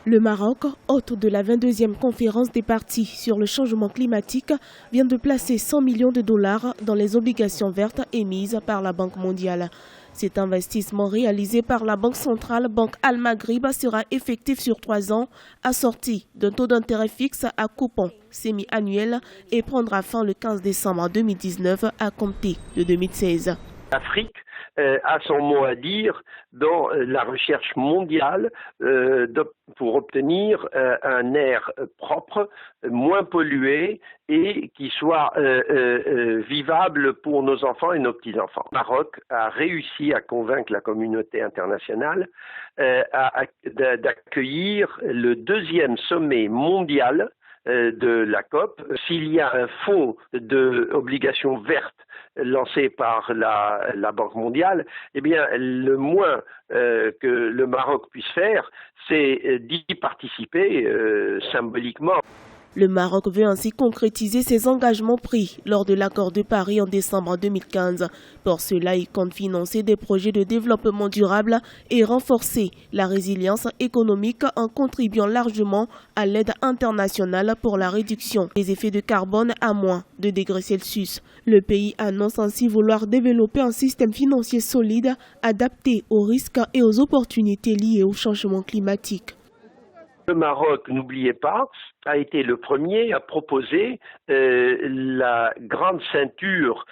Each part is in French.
Le Maroc, hôte de la 22e conférence des parties sur le changement climatique, vient de placer 100 millions de dollars dans les obligations vertes émises par la Banque mondiale. Cet investissement réalisé par la Banque centrale Banque Al Maghrib sera effectif sur 3 ans, assorti d'un taux d'intérêt fixe à coupon semi-annuel et prendra fin le 15 décembre 2019 à compter de 2016. L'Afrique a son mot à dire dans la recherche mondiale pour obtenir un air propre, moins pollué et qui soit vivable pour nos enfants et nos petits-enfants. Le Maroc a réussi à convaincre la communauté internationale d'accueillir le 2e sommet mondial de la COP. S'il y a un fonds d'obligations vertes lancé par la Banque mondiale, eh bien, le moins que le Maroc puisse faire, c'est d'y participer symboliquement. Le Maroc veut ainsi concrétiser ses engagements pris lors de l'accord de Paris en décembre 2015. Pour cela, il compte financer des projets de développement durable et renforcer la résilience économique en contribuant largement à l'aide internationale pour la réduction des effets de carbone à moins de degrés Celsius. Le pays annonce ainsi vouloir développer un système financier solide, adapté aux risques et aux opportunités liées au changement climatique. Le Maroc, n'oubliez pas, a été le premier à proposer la grande ceinture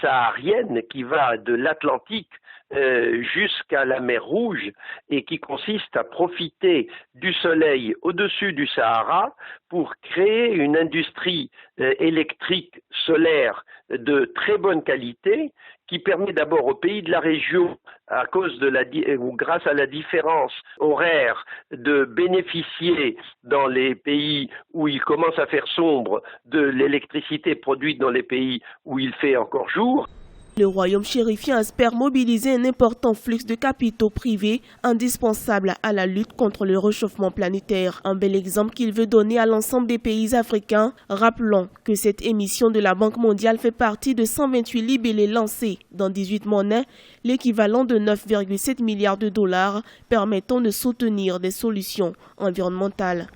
saharienne qui va de l'Atlantique jusqu'à la mer Rouge et qui consiste à profiter du soleil au-dessus du Sahara pour créer une industrie électrique solaire de très bonne qualité qui permet d'abord aux pays de la région, à cause de ou grâce à la différence horaire, de bénéficier dans les pays où il commence à faire sombre de l'électricité produite dans les pays où il fait encore jour. Le royaume chérifien espère mobiliser un important flux de capitaux privés indispensable à la lutte contre le réchauffement planétaire. Un bel exemple qu'il veut donner à l'ensemble des pays africains. Rappelons que cette émission de la Banque mondiale fait partie de 128 libellés lancés dans 18 monnaies, l'équivalent de 9,7 milliards de dollars, permettant de soutenir des solutions environnementales.